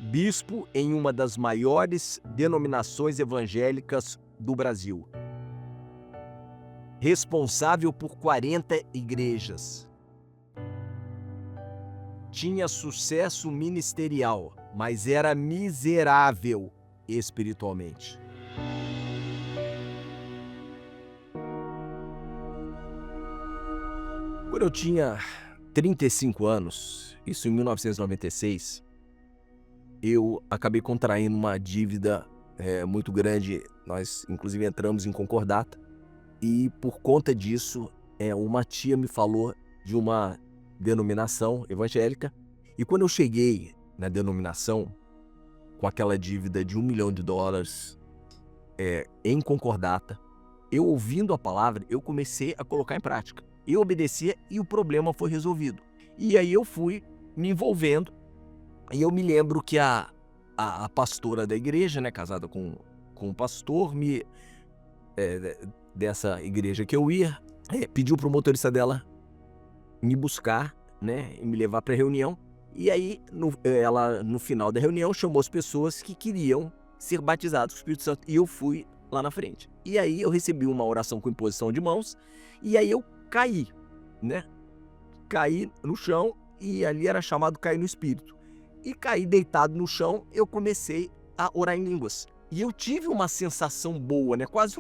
bispo em uma das maiores denominações evangélicas do Brasil. Responsável por 40 igrejas. Tinha sucesso ministerial, mas era miserável espiritualmente. Quando eu tinha 35 anos, isso em 1996, eu acabei contraindo uma dívida muito grande. Nós, inclusive, entramos em concordata. E, por conta disso, uma tia me falou de uma denominação evangélica. E quando eu cheguei na denominação, com aquela dívida de $1 milhão, em concordata, eu ouvindo a palavra, eu comecei a colocar em prática. Eu obedecia e o problema foi resolvido. E aí eu fui me envolvendo. E eu me lembro que a pastora da igreja, né, casada com um pastor, dessa igreja que eu ia, pediu para o motorista dela me buscar, né, e me levar para a reunião. E aí, ela, no final da reunião, chamou as pessoas que queriam ser batizadas com o Espírito Santo. E eu fui lá na frente. E aí eu recebi uma oração com imposição de mãos. E aí eu caí, né? Caí no chão, e ali era chamado cair no Espírito. E caí deitado no chão, eu comecei a orar em línguas. E eu tive uma sensação boa, né? Quase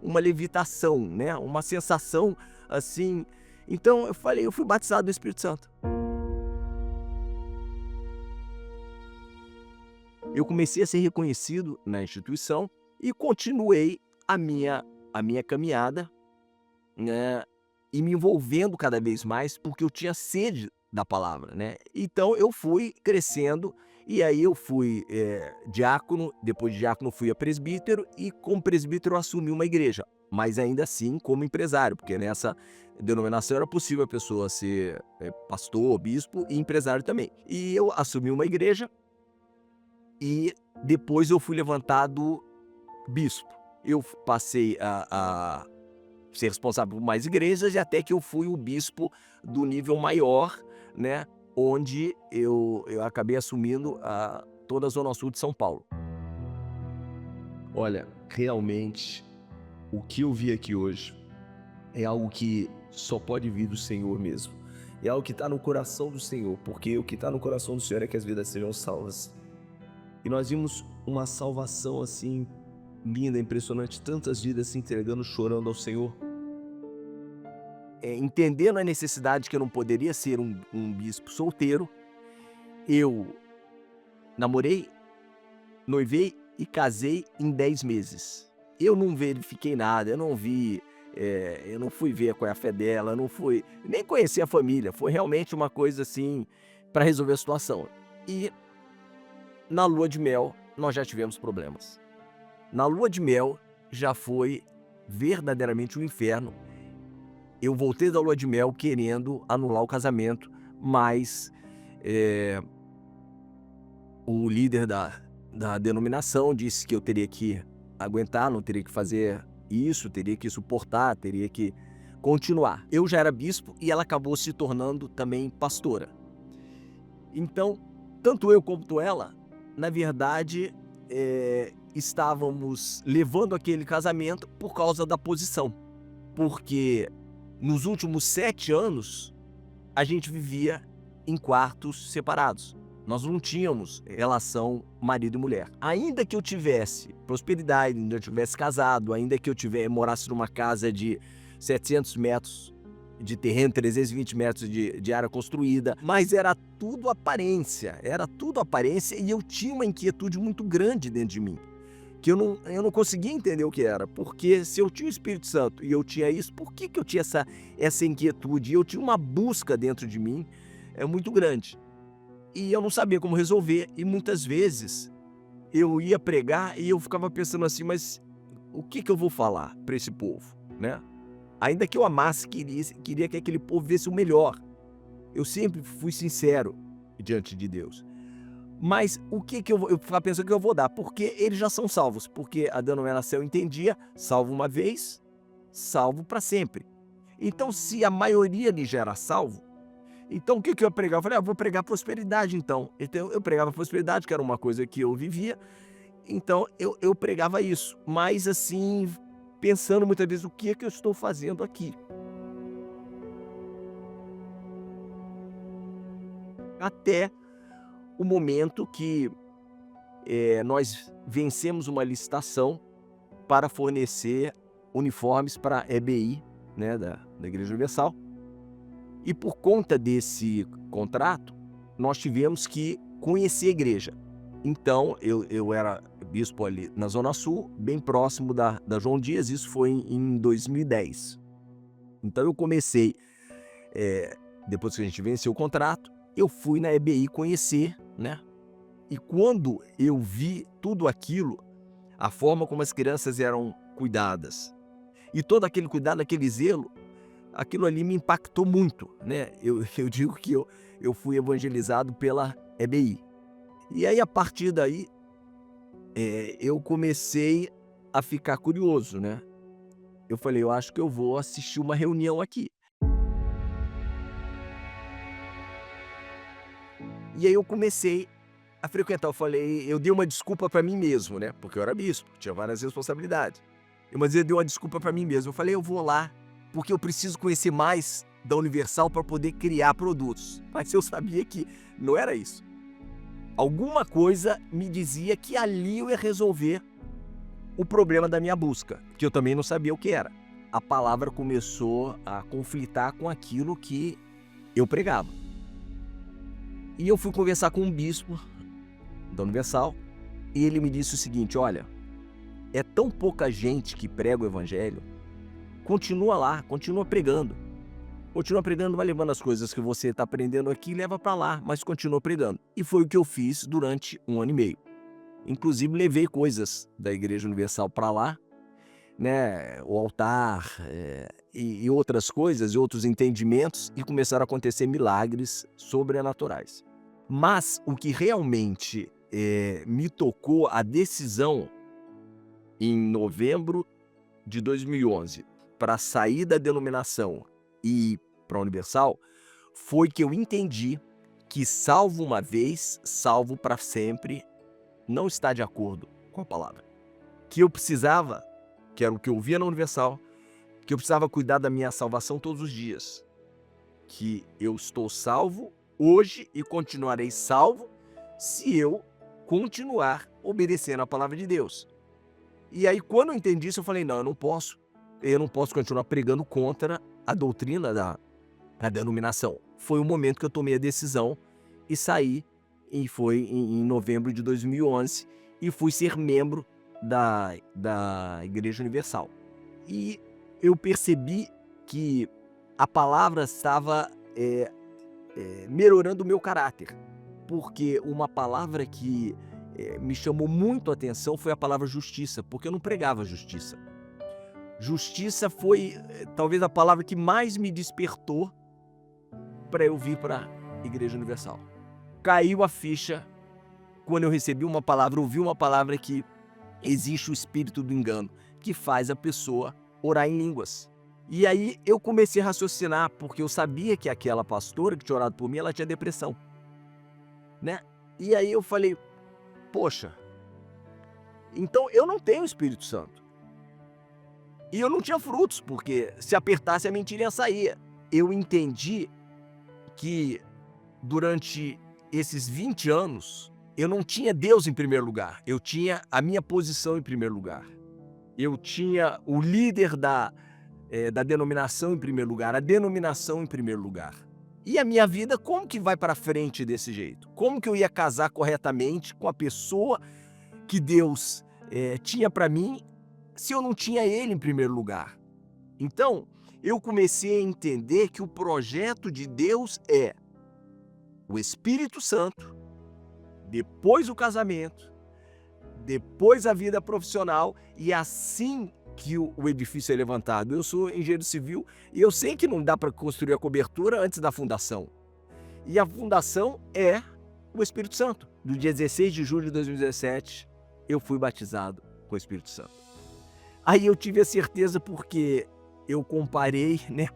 uma levitação, né? Uma sensação assim. Então eu fui batizado no Espírito Santo. Eu comecei a ser reconhecido na instituição e continuei a minha caminhada, né? E me envolvendo cada vez mais, porque eu tinha sede da palavra, né? Então eu fui crescendo, e aí eu fui diácono, depois de diácono fui a presbítero, e como presbítero eu assumi uma igreja, mas ainda assim como empresário, porque nessa denominação era possível a pessoa ser pastor, bispo e empresário também. E eu assumi uma igreja, e depois eu fui levantado bispo. Eu passei a ser responsável por mais igrejas, e até que eu fui o bispo do nível maior, né, onde eu acabei assumindo toda a Zona Sul de São Paulo. Olha, realmente, o que eu vi aqui hoje é algo que só pode vir do Senhor mesmo. É algo que está no coração do Senhor, porque o que está no coração do Senhor é que as vidas sejam salvas. E nós vimos uma salvação assim, linda, impressionante, tantas vidas se entregando, chorando ao Senhor. Entendendo a necessidade que eu não poderia ser um bispo solteiro, eu namorei, noivei e casei em 10 meses. Eu não verifiquei nada, eu não vi, eu não fui ver qual é a fé dela, não fui nem conhecer a família. Foi realmente uma coisa assim para resolver a situação. E na lua de mel nós já tivemos problemas. Na lua de mel já foi verdadeiramente um inferno. Eu voltei da lua de mel querendo anular o casamento, mas o líder da denominação disse que eu teria que aguentar, não teria que fazer isso, teria que suportar, teria que continuar. Eu já era bispo e ela acabou se tornando também pastora. Então, tanto eu quanto ela, na verdade, estávamos levando aquele casamento por causa da posição. Porque nos últimos 7 anos, a gente vivia em quartos separados. Nós não tínhamos relação marido e mulher. Ainda que eu tivesse prosperidade, ainda que eu tivesse casado, ainda que eu morasse numa casa de 700 metros de terreno, 320 metros de área construída, mas era tudo aparência, e eu tinha uma inquietude muito grande dentro de mim, que eu não conseguia entender o que era, porque se eu tinha o Espírito Santo e eu tinha isso, por que eu tinha essa inquietude? Eu tinha uma busca dentro de mim muito grande, e eu não sabia como resolver, e muitas vezes eu ia pregar e eu ficava pensando assim, mas o que eu vou falar para esse povo, né? Ainda que eu amasse, queria que aquele povo visse o melhor. Eu sempre fui sincero diante de Deus. Mas o que eu ficava pensando que eu vou dar? Porque eles já são salvos. Porque a denominação entendia, salvo uma vez, salvo para sempre. Então, se a maioria ali já era salvo, Então o que que eu ia pregar? Eu falei, vou pregar prosperidade então. Então eu pregava prosperidade, que era uma coisa que eu vivia, então eu pregava isso, mas assim, pensando muitas vezes, o que é que eu estou fazendo aqui? Até o momento que nós vencemos uma licitação para fornecer uniformes para a EBI, né, da Igreja Universal. E por conta desse contrato, nós tivemos que conhecer a igreja. Então, eu era bispo ali na Zona Sul, bem próximo da João Dias, isso foi em 2010. Então eu comecei, depois que a gente venceu o contrato, eu fui na EBI conhecer, né? E quando eu vi tudo aquilo, a forma como as crianças eram cuidadas, e todo aquele cuidado, aquele zelo, aquilo ali me impactou muito, né? Eu digo que eu fui evangelizado pela EBI. E aí, a partir daí, eu comecei a ficar curioso, né? Eu falei, eu acho que eu vou assistir uma reunião aqui. E aí eu comecei a frequentar, eu dei uma desculpa para mim mesmo, né? Porque eu era bispo, tinha várias responsabilidades. Mas eu dei uma desculpa para mim mesmo. Eu falei, eu vou lá, porque eu preciso conhecer mais da Universal para poder criar produtos. Mas eu sabia que não era isso. Alguma coisa me dizia que ali eu ia resolver o problema da minha busca, que eu também não sabia o que era. A palavra começou a conflitar com aquilo que eu pregava. E eu fui conversar com um bispo da Universal e ele me disse o seguinte, olha, é tão pouca gente que prega o evangelho, continua lá, continua pregando. Continua pregando, vai levando as coisas que você está aprendendo aqui e leva para lá, mas continua pregando. E foi o que eu fiz durante 1 ano e meio. Inclusive levei coisas da Igreja Universal para lá, né, o altar e outras coisas, e outros entendimentos, e começaram a acontecer milagres sobrenaturais. Mas o que realmente me tocou a decisão em novembro de 2011 para sair da denominação e ir para a Universal foi que eu entendi que salvo uma vez, salvo para sempre, não está de acordo com a palavra. Que eu precisava, que era o que eu via na Universal, que eu precisava cuidar da minha salvação todos os dias. Que eu estou salvo hoje e continuarei salvo se eu continuar obedecendo a palavra de Deus. E aí, quando eu entendi isso, eu falei, não, eu não posso continuar pregando contra a doutrina da denominação. Foi o momento que eu tomei a decisão e saí, e foi em novembro de 2011, e fui ser membro da Igreja Universal. E eu percebi que a palavra estava melhorando o meu caráter, porque uma palavra que me chamou muito a atenção foi a palavra justiça, porque eu não pregava justiça. Justiça foi talvez a palavra que mais me despertou para eu vir para a Igreja Universal. Caiu a ficha quando eu recebi uma palavra, ouvi uma palavra que existe o espírito do engano, que faz a pessoa orar em línguas. E aí eu comecei a raciocinar, porque eu sabia que aquela pastora que tinha orado por mim, ela tinha depressão, né? E aí eu falei, poxa, então eu não tenho o Espírito Santo. E eu não tinha frutos, porque se apertasse a mentirinha saía. Eu entendi que durante esses 20 anos, eu não tinha Deus em primeiro lugar, eu tinha a minha posição em primeiro lugar. Eu tinha o líder da denominação em primeiro lugar, a denominação em primeiro lugar. E a minha vida, como que vai para frente desse jeito? Como que eu ia casar corretamente com a pessoa que Deus tinha para mim, se eu não tinha Ele em primeiro lugar? Então, eu comecei a entender que o projeto de Deus é o Espírito Santo, depois o casamento, depois a vida profissional, e assim que o edifício é levantado. Eu sou engenheiro civil e eu sei que não dá para construir a cobertura antes da fundação. E a fundação é o Espírito Santo. No dia 16 de julho de 2017, eu fui batizado com o Espírito Santo. Aí eu tive a certeza porque eu comparei, né,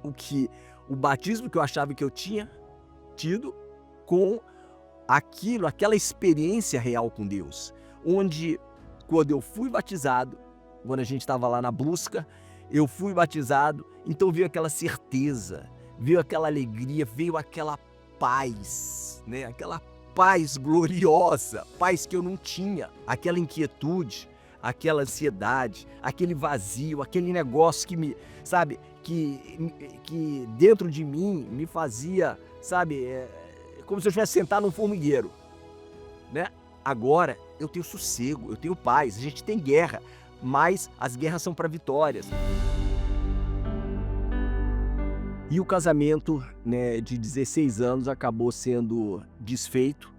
o batismo que eu achava que eu tinha tido com aquela experiência real com Deus, onde quando eu fui batizado, quando a gente estava lá na busca, eu fui batizado, então veio aquela certeza, veio aquela alegria, veio aquela paz, né? Aquela paz gloriosa, paz que eu não tinha, aquela inquietude, aquela ansiedade, aquele vazio, aquele negócio que me, sabe, que dentro de mim me fazia, sabe, como se eu estivesse sentado num formigueiro, né? Agora eu tenho sossego, eu tenho paz, a gente tem guerra, mas as guerras são para vitórias. E o casamento, né, de 16 anos acabou sendo desfeito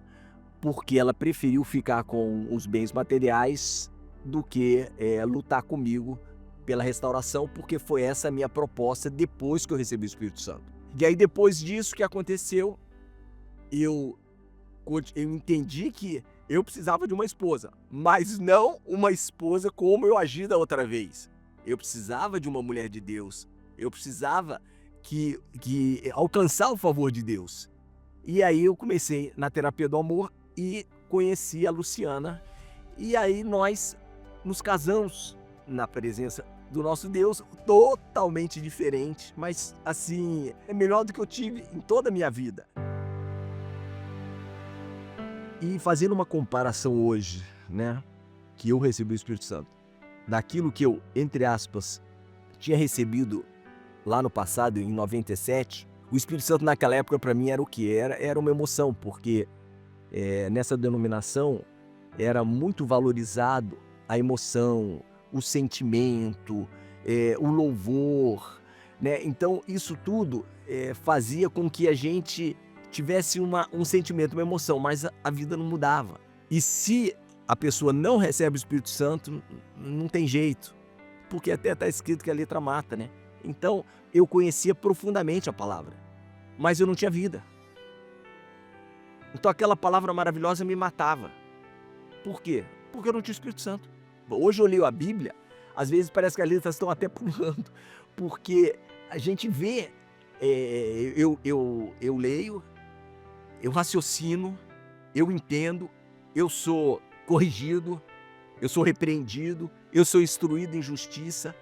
porque ela preferiu ficar com os bens materiais do que lutar comigo pela restauração, porque foi essa a minha proposta depois que eu recebi o Espírito Santo. E aí depois disso, o que aconteceu? Eu entendi que eu precisava de uma esposa, mas não uma esposa como eu agi da outra vez. Eu precisava de uma mulher de Deus. Eu precisava que alcançar o favor de Deus. E aí eu comecei na terapia do amor e conheci a Luciana. E aí nós nos casamos na presença do nosso Deus, totalmente diferente, mas assim, é melhor do que eu tive em toda a minha vida. E fazendo uma comparação hoje, né, que eu recebi o Espírito Santo, daquilo que eu, entre aspas, tinha recebido lá no passado, em 97, o Espírito Santo naquela época para mim era o que? Era uma emoção, porque nessa denominação era muito valorizado a emoção, o sentimento, o louvor, né? Então isso tudo fazia com que a gente tivesse um sentimento, uma emoção, mas a vida não mudava. E se a pessoa não recebe o Espírito Santo, não tem jeito, porque até está escrito que a letra mata, né? Então eu conhecia profundamente a palavra, mas eu não tinha vida. Então aquela palavra maravilhosa me matava. Por quê? Porque eu não tinha o Espírito Santo. Hoje eu leio a Bíblia, às vezes parece que as letras estão até pulando, porque a gente vê, eu leio, eu raciocino, eu entendo, eu sou corrigido, eu sou repreendido, eu sou instruído em justiça.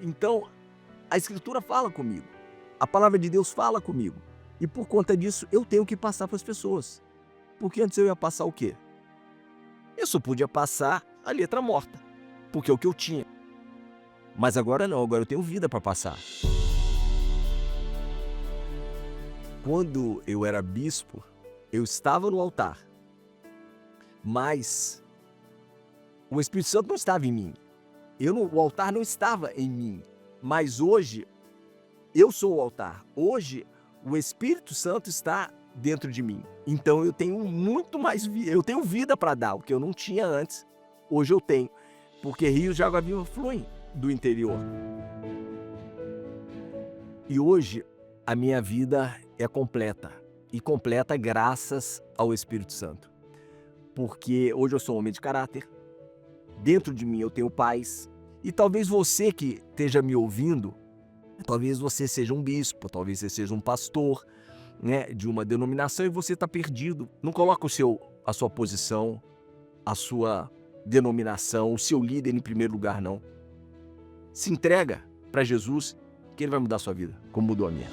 Então, a Escritura fala comigo, a palavra de Deus fala comigo. E por conta disso, eu tenho que passar para as pessoas. Porque antes eu ia passar o quê? Eu só podia passar a letra morta, porque é o que eu tinha. Mas agora não, agora eu tenho vida para passar. Quando eu era bispo, eu estava no altar, mas o Espírito Santo não estava em mim. O altar não estava em mim, mas hoje eu sou o altar. Hoje o Espírito Santo está dentro de mim. Então eu tenho muito mais vida, eu tenho vida para dar, o que eu não tinha antes. Hoje eu tenho, porque rios de água viva fluem do interior. E hoje a minha vida é completa, e completa graças ao Espírito Santo. Porque hoje eu sou um homem de caráter, dentro de mim eu tenho paz, e talvez você que esteja me ouvindo, talvez você seja um bispo, talvez você seja um pastor, né, de uma denominação e você está perdido. Não coloca a sua posição, a sua denominação, o seu líder em primeiro lugar, não. Se entrega para Jesus, que Ele vai mudar a sua vida, como mudou a minha.